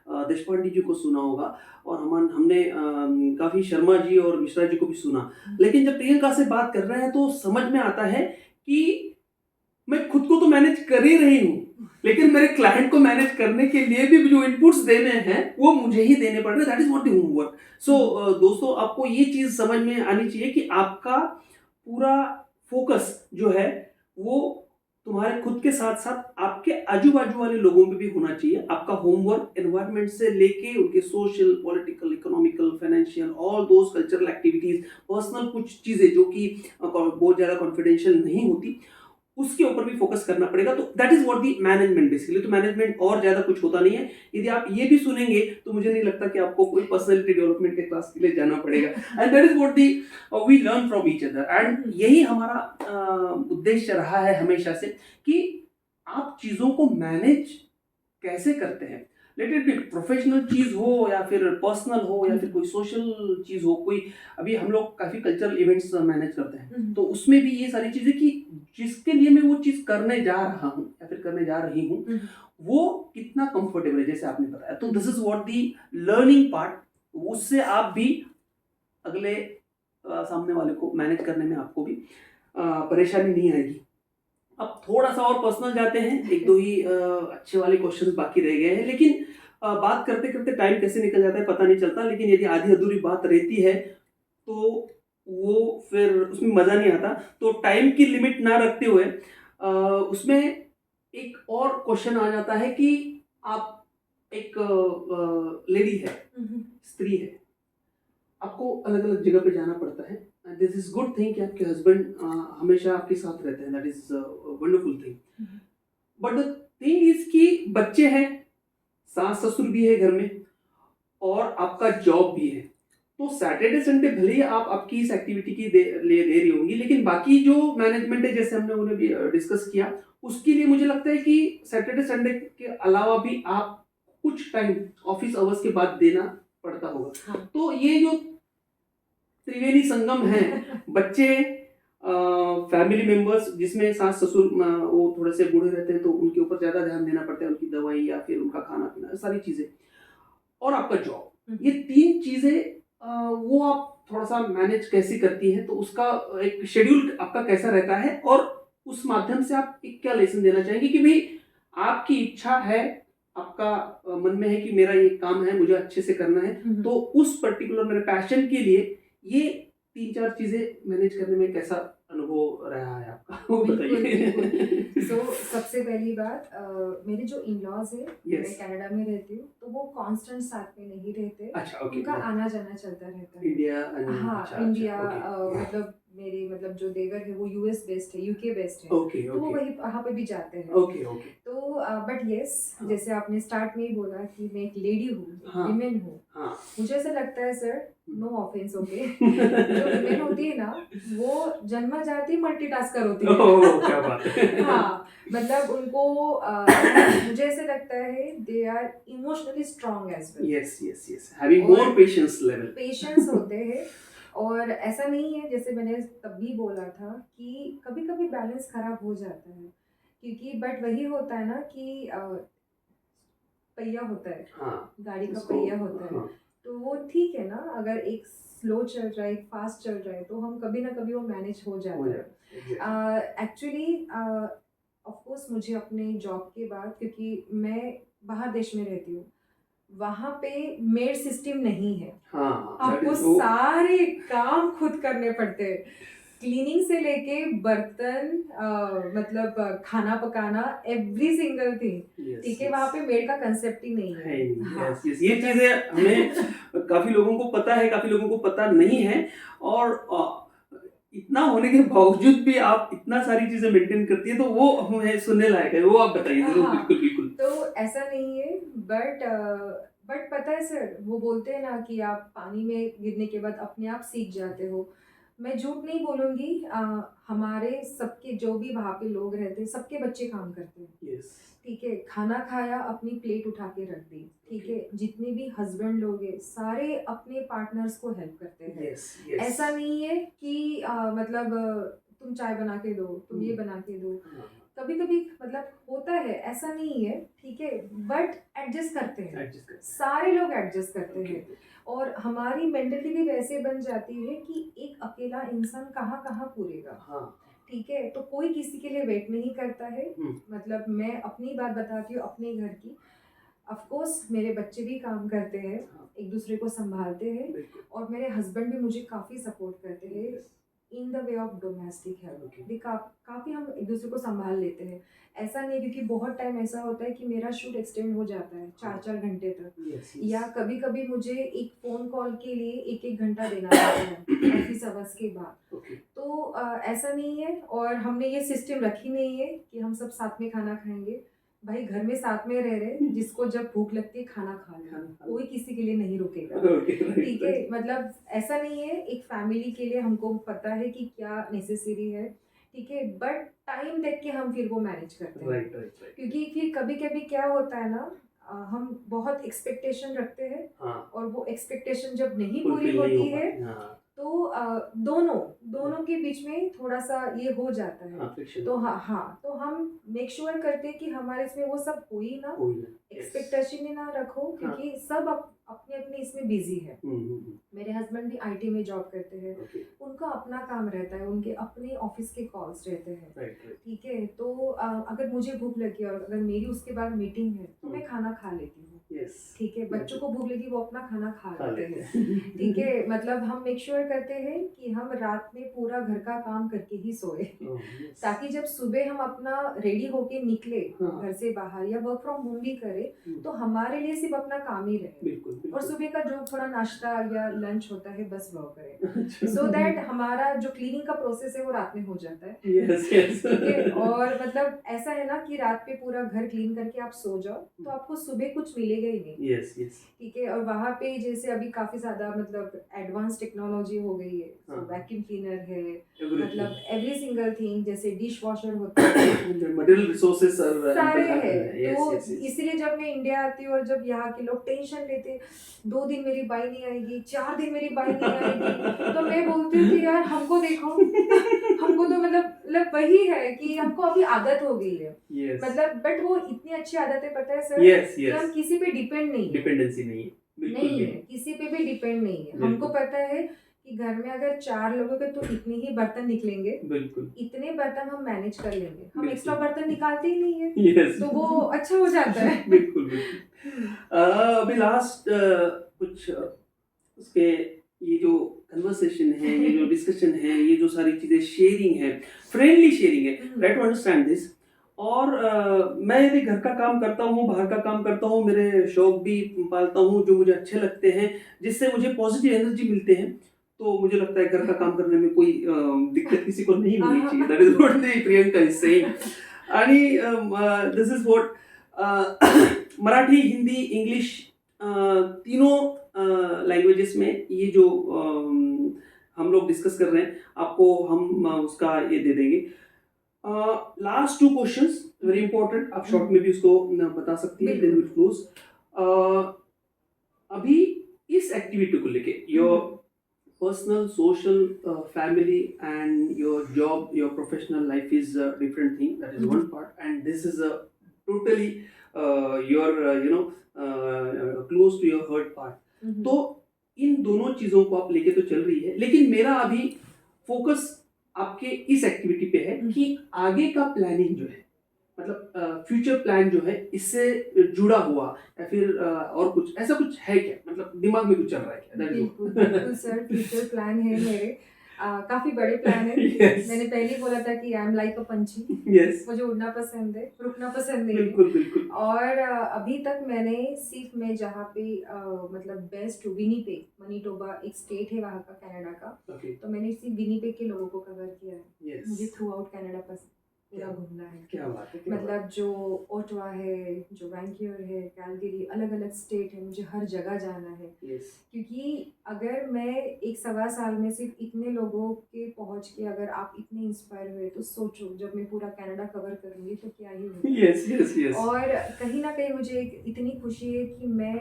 देशपांडे जी को सुना होगा और हमने काफी शर्मा जी और मिश्रा जी को भी सुना. लेकिन जब प्रियंका से बात कर रहे हैं तो समझ में आता है कि मैं खुद को तो मैनेज कर ही रही हूँ लेकिन मेरे क्लाइंट को मैनेज करने के लिए भी जो इनपुट्स देने हैं वो मुझे ही देने पड़ रहे हैं. That is what the homework. So दोस्तों आपको ये चीज समझ में आनी चाहिए कि आपका पूरा फोकस जो है वो तुम्हारे खुद के साथ साथ आपके आजू बाजू वाले लोगों पे भी होना चाहिए. आपका होमवर्क एनवायरनमेंट से लेके उनके social, political, economical, financial, all those cultural activities, personal कुछ चीजें जो कि बहुत ज्यादा कॉन्फिडेंशियल नहीं होती उसके ऊपर भी फोकस करना पड़ेगा. तो that is what the management basically. तो मैनेजमेंट और ज्यादा कुछ होता नहीं है. यदि आप ये भी सुनेंगे तो मुझे नहीं लगता कि आपको कोई पर्सनालिटी डेवलपमेंट के क्लास के लिए जाना पड़ेगा. And that is what the we learn from each other. एंड यही हमारा उद्देश्य रहा है हमेशा से कि आप चीजों को मैनेज कैसे करते हैं. लेट इट बी प्रोफेशनल चीज हो या फिर पर्सनल हो या फिर कोई सोशल चीज हो. कोई अभी हम लोग काफी कल्चरल इवेंट्स मैनेज करते हैं तो उसमें भी ये सारी चीजें कि जिसके लिए मैं वो चीज करने जा रहा हूँ या फिर करने जा रही हूँ वो कितना कंफर्टेबल है जैसे आपने बताया. तो this is what the learning part. उससे आप भी अगले सामने वाले को मैनेज करने में आपको भी परेशानी नहीं आएगी. अब थोड़ा सा और पर्सनल जाते हैं, एक दो ही अच्छे वाले क्वेश्चंस बाकी रह गए हैं, लेकिन बात करते करते टाइम कैसे निकल जाता है पता नहीं चलता, लेकिन यदि आधी अधूरी बात रहती है तो वो फिर उसमें मज़ा नहीं आता। तो टाइम की लिमिट ना रखते हुए उसमें एक और क्वेश्चन आ जाता है कि आप एक लेडी है, स्त्री है, आपको अलग अलग जगह पे जाना पड़ता है। दिस इज गुड थिंग कि आपके हस्बैंड हमेशा आपके साथ रहते हैं, that is wonderful thing. But the thing is कि बच्चे हैं, सास ससुर भी है घर में, और आपका जॉब भी है। तो सैटरडे संडे भले ही आप आपकी इस एक्टिविटी की दे रही होंगी, लेकिन बाकी जो मैनेजमेंट है, जैसे हमने उन्हें भी डिस्कस किया, उसके लिए मुझे लगता है कि सैटरडे संडे के अलावा भी आप कुछ टाइम ऑफिस आवर्स के बाद देना पड़ता होगा। हाँ। तो ये जो त्रिवेणी संगम है, बच्चे, फैमिली मेंबर्स, जिसमें सास ससुर वो थोड़े से बूढ़े रहते हैं तो उनके ऊपर ज़्यादा ध्यान देना पड़ता है, उनकी दवाई या फिर उनका खाना पीना, सारी चीज़ें, और आपका जॉब, ये तीन चीज़ें वो आप थोड़ा सा मैनेज कैसे करती हैं, तो उसका एक शेड्यूल आपका कैसा रहता है, और उस माध्यम से आप एक क्या लेसन देना चाहेंगे कि भाई आपकी इच्छा है, आपका मन में है कि मेरा ये काम है, मुझे अच्छे से करना है, तो उस पर्टिकुलर मेरे पैशन के लिए ये तीन चार चीजें मैनेज करने में कैसा अनुभव रहा है आपका, वो बताइए। सो सबसे पहली बात, मेरे जो इन लॉज है, मैं Yes. कनाडा में रहती हूँ, तो वो कांस्टेंट साथ में नहीं रहते। अच्छा, ओके, उनका आना जाना चलता रहता है। इंडिया, हाँ, अच्छा, इंडिया, ओके, मतलब मेरे मतलब जो देवर है वो यूएस बेस्ड है, यूके बेस्ड है, ओके, तो वो ओके, वहीं वहाँ पे भी जाते हैं। ओके, ओके, तो बट यस, हाँ। जैसे आपने स्टार्ट में ही बोला कि मैं एक लेडी हूँ, हाँ। विमेन हूँ, हाँ। मुझे ऐसा लगता है सर, नो ऑफेंस, ओके, जो विमेन होती है ना, वो जन्म जाती मल्टीटास्कर होती है। ओह, क्या बात है। हाँ, मतलब उनको मुझे ऐसे लगता है they are emotionally strong as well. Yes, yes, yes, having more patience level, patience होते हैं, और ऐसा नहीं है, जैसे मैंने तब भी बोला था कि कभी कभी बैलेंस खराब हो जाता है, क्योंकि बट वही होता है ना कि पहिया होता है, हाँ, गाड़ी का उसको, पहिया होता है, हाँ, तो वो ठीक है ना, अगर एक स्लो चल रहा है, एक फास्ट चल रहा है, तो हम कभी ना कभी वो मैनेज हो जाता है। एक्चुअली ऑफ कोर्स मुझे अपने जॉब के बाद, क्योंकि मैं बाहर देश में रहती हूँ, वहाँ पे मेड सिस्टम नहीं है। हाँ, आपको सारे काम खुद करने पड़ते हैं, क्लीनिंग से लेके बर्तन, मतलब खाना पकाना, एवरी सिंगल थिंग, ठीक है, वहाँ पे मेड का कंसेप्ट ही नहीं है। हाँ, यस, यस, ये चीजें हमें काफी लोगों को पता है, काफी लोगों को पता नहीं है, और इतना होने के बावजूद भी आप इतना सारी चीजें मेंटेन करती है, तो वो हमें सुनने लायक है, वो आप बताइए जरूर। हाँ, बिल्कुल, बिल्कुल। तो ऐसा नहीं है, बट पता है सर, वो बोलते हैं ना कि आप पानी में गिरने के बाद अपने आप सीख जाते हो। मैं झूठ नहीं बोलूँगी, हमारे सबके जो भी वहाँ पे लोग रहते हैं, सबके बच्चे काम करते हैं। यस, ठीक है, खाना खाया, अपनी प्लेट उठा के रख दी, ठीक है, जितने भी हस्बैंड लोग हैं, सारे अपने पार्टनर्स को हेल्प करते हैं। यस, यस, ऐसा नहीं है कि मतलब तुम चाय बना के दो, तुम ये बना के दो, कभी कभी मतलब होता है, ऐसा नहीं है, ठीक है, बट एडजस्ट करते हैं, सारे लोग एडजस्ट करते हैं, और हमारी मेंटली भी वैसे बन जाती है कि एक अकेला इंसान कहाँ कहाँ पूरेगा। हाँ, ठीक है, तो कोई किसी के लिए वेट नहीं करता है। मतलब मैं अपनी बात बताती हूँ, अपने घर की, ऑफ कोर्स मेरे बच्चे भी काम करते हैं, एक दूसरे को संभालते हैं, और मेरे हस्बैंड भी मुझे काफ़ी सपोर्ट करते हैं in the way of domestic help. काफ़ी हम एक दूसरे को संभाल लेते हैं। ऐसा नहीं, क्योंकि बहुत टाइम ऐसा होता है कि मेरा शूट एक्सटेंड हो जाता है 4-4 घंटे तक, या कभी कभी मुझे एक फ़ोन कॉल के लिए 1-1 घंटा देना पड़ता है ऑफिस आवर्स के बाद। तो ऐसा नहीं है, और हमने ये सिस्टम रखी नहीं है कि हम सब साथ में खाना खाएंगे। भाई घर में साथ में रह रहे, जिसको जब भूख लगती है खाना खा ले, कोई किसी के लिए नहीं रुकेगा। ठीक है, मतलब ऐसा नहीं है, एक फैमिली के लिए हमको पता है कि क्या नेसेसरी है, ठीक है, बट टाइम देख के हम फिर वो मैनेज करते हैं। क्योंकि फिर कभी कभी क्या होता है ना, हम बहुत एक्सपेक्टेशन रखते हैं, और वो एक्सपेक्टेशन जब नहीं पूरी होती है, तो दोनों दोनों के बीच में थोड़ा सा ये हो जाता है। हाँ, friction तो हाँ तो हम मेक श्योर करते हैं कि हमारे इसमें वो सब हो ही ना, हो ही ना। Yes. एक्सपेक्टेशन ही ना रखो, क्योंकि सब अपने अपने इसमें बिजी है। हम्म, मेरे हस्बैंड भी आईटी में जॉब करते हैं, okay. उनका अपना काम रहता है, उनके अपने ऑफिस के कॉल्स रहते हैं। Right, right. ठीक है, तो अगर मुझे भूख लगी और अगर मेरी उसके बाद मीटिंग है तो मैं खाना खा लेती हूँ। Yes. ठीक है, बच्चों को भूख लगी वो अपना खाना खा खा लेते लेते हैं। ठीक है, मतलब हम मेक श्योर करते हैं कि हम रात में पूरा घर का काम करके ही सोए, Oh, yes. ताकि जब सुबह हम अपना रेडी होके निकले हाँ. घर से बाहर या वर्क फ्रॉम होम भी करें हम्म. तो हमारे लिए सिर्फ अपना काम ही रहे, बिल्कुल, और बिल्कुल. सुबह का जो थोड़ा नाश्ता या लंच होता है बस वो करें, अच्छा. सो दैट हमारा जो क्लीनिंग का प्रोसेस है वो रात में हो जाता है। Yes, yes. ठीक है, और मतलब ऐसा है ना कि रात पे पूरा घर क्लीन करके आप सो जाओ तो आपको सुबह कुछ मिलेगा ही नहीं। Yes, yes. ठीक है, और वहाँ पे जैसे अभी काफी ज्यादा मतलब एडवांस टेक्नोलॉजी हो गई है, हाँ. वैक्यूम क्लीनर है, Everything. मतलब एवरी सिंगल थिंग, जैसे डिश वॉशर होता है, The material resources are सारे है. हैं। Yes, तो yes, yes. इसीलिए जब मैं इंडिया आती हूँ और जब यहाँ के लोग टेंशन लेते 2 दिन मेरी बाई नहीं आएगी, 4 दिन मेरी बाई नहीं आएगी, तो मैं बोलती हूँ कि यार हमको देखो, हमको तो मतलब वही है कि हमको अभी आदत हो गई है। Yes. मतलब बट वो इतनी अच्छी आदत है, पता है सर, Yes, कि हम yes. किसी पे डिपेंड नहीं है, डिपेंडेंसी नहीं है, बिल्कुल नहीं भी है, किसी पे भी डिपेंड नहीं है। बिल्कुल. हमको पता है कि घर में अगर 4 लोगों के तो इतने ही बर्तन निकलेंगे, बिल्कुल. इतने बर्तन हम मैनेज कर लेंगे, हम बिल्कुल. एक्स्ट्रा बर्तन निकालते ही नहीं है, Yes. तो वो अच्छा हो जाता है। बिल्कुल, बिल्कुल. अभी लास्ट कुछ उसके ये जो कन्वर्सेशन है, ये जो डिस्कशन है, ये जो सारी चीजें शेयरिंग है, फ्रेंडली शेयरिंग है, ट्राई टू अंडरस्टैंड दिस. और मैं यदि घर का काम करता हूँ, बाहर का काम करता हूँ, मेरे शौक भी पालता हूँ जो मुझे अच्छे लगते हैं, जिससे मुझे पॉजिटिव एनर्जी मिलते हैं, तो मुझे लगता है घर का काम करने में कोई दिक्कत किसी को नहीं होनी चाहिए. That is what the Priyanka is saying. आणि this is what Marathi, Hindi, English तीनों लैंग्वेजेस में ये जो हम लोग डिस्कस कर रहे हैं, आपको हम उसका ये दे देंगे. लास्ट 2 क्वेश्चंस वेरी इंपॉर्टेंट, आप शॉर्ट में भी उसको बता सकती है, देन विल क्लोज. अभी इस एक्टिविटी को लेके your personal, social, family and your job, your professional life is a different thing, that is one part, and this is a totally your close to your heart part. तो इन दोनों चीजों को आप लेके तो चल रही है, लेकिन मेरा अभी फोकस आपके इस एक्टिविटी पे है कि आगे का प्लानिंग जो है, मतलब फ्यूचर प्लान जो है, इससे जुड़ा हुआ या फिर और कुछ ऐसा कुछ है क्या, मतलब दिमाग में कुछ चल रहा है क्या? बिल्कुल सर, फ्यूचर प्लान है मेरे, काफी बड़े प्लान है. Yes. मैंने पहले ही बोला था कि आई एम लाइक अ पंछी. Yes. मुझे उड़ना पसंद है, रुकना पसंद नहीं है. बिल्कुल, बिल्कुल. और अभी तक मैंने सिर्फ मैं जहाँ पे मतलब बेस्ट विनीपेग, मनीटोबा एक स्टेट है वहाँ का, कनाडा का, Okay. तो मैंने सिर्फ विनीपेग के लोगों को कवर किया है. Yes. मुझे थ्रू आउट कनाडा पूरा घूमना है. क्या बात है, क्या बात मतलब जो ओटावा है, जो वैंक्यूवर है, कैलगरी, अलग अलग स्टेट है, मुझे हर जगह जाना है. है. Yes. क्योंकि अगर मैं 1 सवा साल में सिर्फ इतने लोगों के पहुंच के अगर आप इतने इंस्पायर हुए, तो सोचो जब मैं पूरा कनाडा कवर करूंगी तो क्या ही होगा. Yes, yes, yes. और कहीं ना कहीं मुझे इतनी खुशी है कि मैं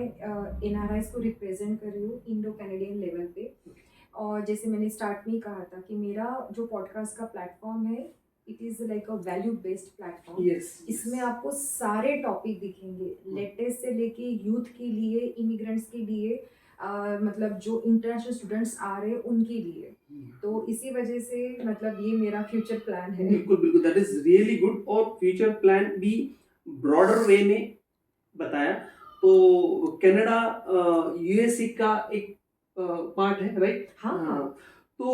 NRIs को रिप्रेजेंट कर रही हूँ इंडो कैनेडियन लेवल पे. और जैसे मैंने स्टार्ट में ही कहा था कि मेरा जो पॉडकास्ट का प्लेटफॉर्म है, it is like a value based platform. Yes. इसमें आपको सारे टॉपिक दिखेंगे, लेटेस्ट से लेके यूथ के लिए, इमिग्रेंट्स के लिए, मतलब जो इंटरनेशनल स्टूडेंट्स आ रहे हैं उनके लिए. तो इसी वजह से मतलब ये मेरा फ्यूचर प्लान है. बिल्कुल, बिल्कुल, दैट इज रियली गुड. और फ्यूचर प्लान भी ब्रॉडर वे में बताया. तो कनाडा यूएसए का एक पार्ट है, राइट? हाँ. तो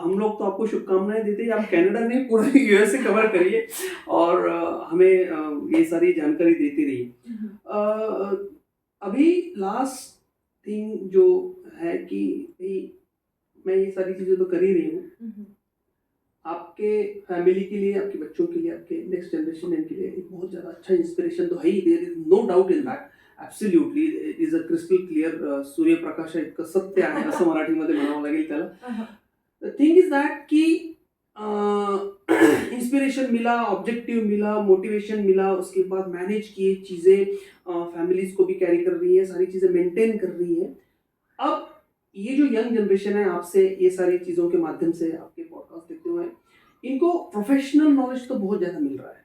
हम लोग तो आपको शुभकामनाएं देते हैं, आप कनाडा नहीं पूरा यूएसए कवर करिए और हमें ये सारी जानकारी देती रहिए. अभी लास्ट थिंग जो है कि मैं ये सारी चीज़ें तो कर ही रही हूँ, आपके फैमिली के लिए, आपके बच्चों के लिए, आपके नेक्स्ट जनरेशन के लिए एक बहुत ज़्यादा अच्छा इंस्पिरेशन तो है ही. There is no doubt in that. Absolutely it is a crystal clear, सूर्यप्रकाश इतकं सत्य आहे असं मराठीमध्ये म्हणावं लागेल त्याला. द थिंग इज दॅट की इंस्पिरेशन मिला, ऑब्जेक्टिव मिला, मोटिवेशन मिला, उसके बाद मैनेज किए चीज़ें, फैमिलीज को भी कैरी कर रही है, सारी चीज़ें मेंटेन कर रही है. अब ये जो यंग जनरेशन है, आपसे ये सारी चीज़ों के माध्यम से आपके पॉडकास्ट देखते हुए, इनको प्रोफेशनल नॉलेज तो बहुत ज़्यादा मिल रहा है।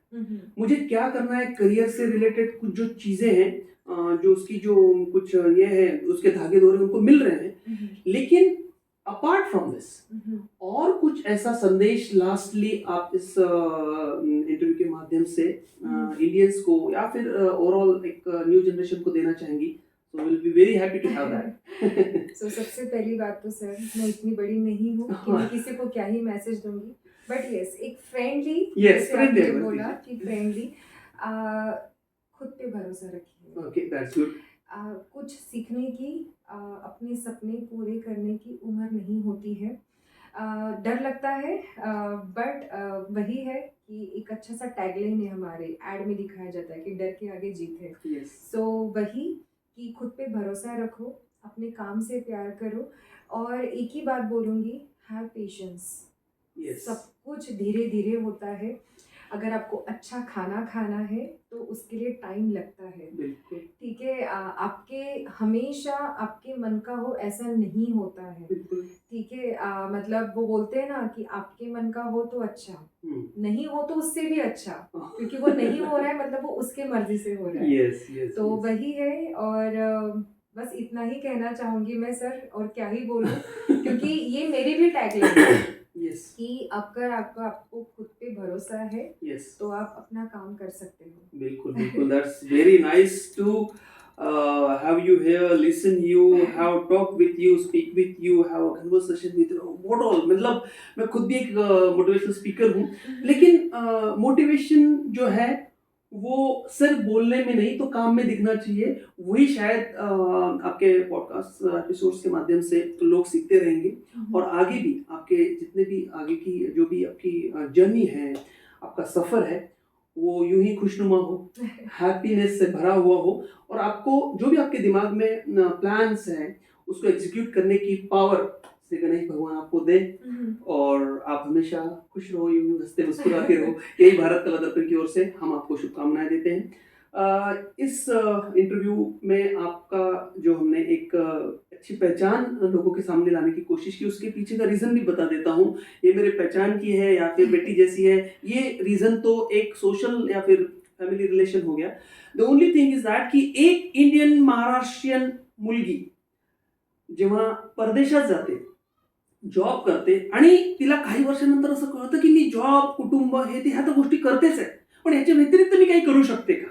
मुझे क्या करना है करियर से रिलेटेड कुछ जो चीज़ें हैं, जो उसकी जो कुछ ये है उसके धागे धोरे उनको मिल रहे हैं, लेकिन अपार्ट फ्रॉम दिस और कुछ ऐसा संदेश लास्टली आप इस इंटरव्यू के माध्यम से इंडियंस को या फिर ओवरऑल एक न्यू जनरेशन को देना चाहेंगी, so we'll be very happy to have that. So, सबसे पहली बात तो सर, मैं इतनी बड़ी नहीं हूँ कि मैं किसी को क्या ही मैसेज दूंगी, बट यस एक फ्रेंडली, Yes, friendly, आपने I will बोला think. कि फ्रेंडली, खुद पे भरोसा रखिए। Okay, that's good. कुछ सीखने की, अपने सपने पूरे करने की उम्र नहीं होती है। डर लगता है, बट वही है कि एक अच्छा सा टैगलाइन है, हमारे एड में दिखाया जाता है कि डर के आगे जीत है। Yes. सो वही कि खुद पे भरोसा रखो, अपने काम से प्यार करो, और एक ही बात बोलूँगी, हैव पेशेंस। Yes. सब कुछ धीरे धीरे होता है। अगर आपको अच्छा खाना खाना है तो उसके लिए टाइम लगता है, बिल्कुल ठीक है। आपके हमेशा आपके मन का हो ऐसा नहीं होता है, बिल्कुल। ठीक है। मतलब वो बोलते हैं ना कि आपके मन का हो तो अच्छा, नहीं हो तो उससे भी अच्छा, क्योंकि वो नहीं हो रहा है मतलब वो उसके मर्जी से हो रहा है। Yes, yes, तो yes. वही है, और बस इतना ही कहना चाहूँगी मैं सर, और क्या ही बोलूँ, क्योंकि ये मेरी भी टैगलाइन है Yes. कि अगर आपको खुद पे भरोसा है Yes. तो आप अपना काम कर सकते हो। बिल्कुल बिल्कुल, that's very nice to have you here, listen you, have talk with you, speak with you, have a conversation with you, what all, मतलब मैं खुद भी एक मोटिवेशनल स्पीकर हूँ, लेकिन मोटिवेशन जो है वो सिर्फ बोलने में नहीं तो काम में दिखना चाहिए। वही शायद आपके पॉडकास्ट एपिसोड्स के माध्यम से लोग सीखते रहेंगे, और आगे भी आपके जितने भी आगे की जो भी आपकी जर्नी है, आपका सफ़र है, वो यूं ही खुशनुमा हो, हैप्पीनेस से भरा हुआ हो, और आपको जो भी आपके दिमाग में प्लान्स हैं उसको एग्जीक्यूट करने की पावर श्री गणेश भगवान आपको दे, और आप हमेशा खुश रहो, यूं ही हंसते मुस्कुराते रहो। यही भारत कला दर्पण की ओर से हम आपको शुभकामनाएं देते हैं। इस इंटरव्यू में आपका जो हमने एक अच्छी पहचान लोगों के सामने लाने की कोशिश की, उसके पीछे का रीज़न भी बता देता हूँ। ये मेरे पहचान की है या फिर बेटी जैसी है, ये रीज़न तो एक सोशल या फिर फॅमिली रिलेशन हो गया। The only thing is that की एक इंडियन महाराष्ट्रीयन मुलगी जेव्हा परदेशात जाते, जॉब करते, आणि तिला काही वर्षानंतर असं कळतं की मी जॉब, कुटुंब हे ते ह्या तर गोष्टी करतेच आहे, पण याच्या व्यतिरिक्त मी काही करू शकते का,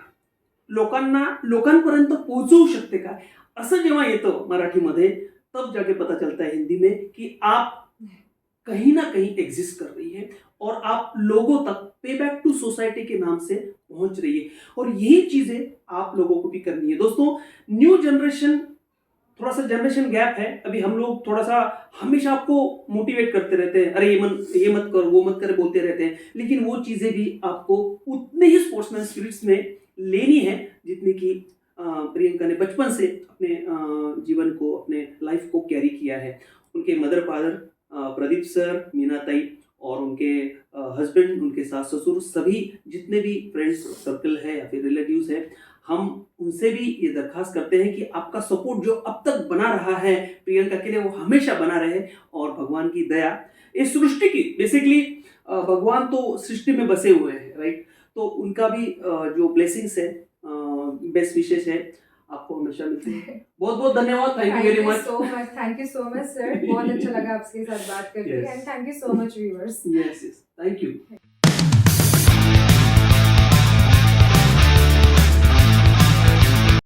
लोकांपर्यंत पोहोचवू शकते का, असं जेव्हा येतं मराठीमध्ये, तब जाके पता चलता है हिंदी में कि आप कहीं ना कहीं एग्जिस्ट कर रही है और आप लोगों तक पे बैक टू सोसाइटी के नाम से पहुंच रही है, और यही चीजें आप लोगों को भी करनी है। दोस्तों, न्यू जनरेशन, थोड़ा सा जनरेशन गैप है, अभी हम लोग थोड़ा सा हमेशा आपको मोटिवेट करते रहते हैं, अरे ये मत कर, वो मत कर, बोलते रहते हैं, लेकिन वो चीजें भी आपको उतने ही स्पोर्ट्समैन स्पिरिट्स में लेनी है जितनी कि प्रियंका ने बचपन से अपने जीवन को, अपने लाइफ को कैरी किया है। उनके mother father Pradeep sir, Meena ताई, और उनके हस्बैंड, उनके सास ससुर, सभी जितने भी फ्रेंड्स सर्कल है या फिर रिलेटिव्स है, हम उनसे भी ये दरखास्त करते हैं कि आपका सपोर्ट जो अब तक बना रहा है प्रियंका के लिए, वो हमेशा बना रहे, और भगवान की दया, इस सृष्टि की, बेसिकली भगवान तो सृष्टि में बसे हुए हैं, राइट, तो उनका भी जो ब्लेसिंग्स है, बेस्ट विशेष है, आपको हमेशा मिलती है। बहुत बहुत धन्यवाद, thank you very much. Thank you so much sir, बहुत अच्छा लगा आपके साथ बात करके, and thank you so much viewers. Yes, thank you.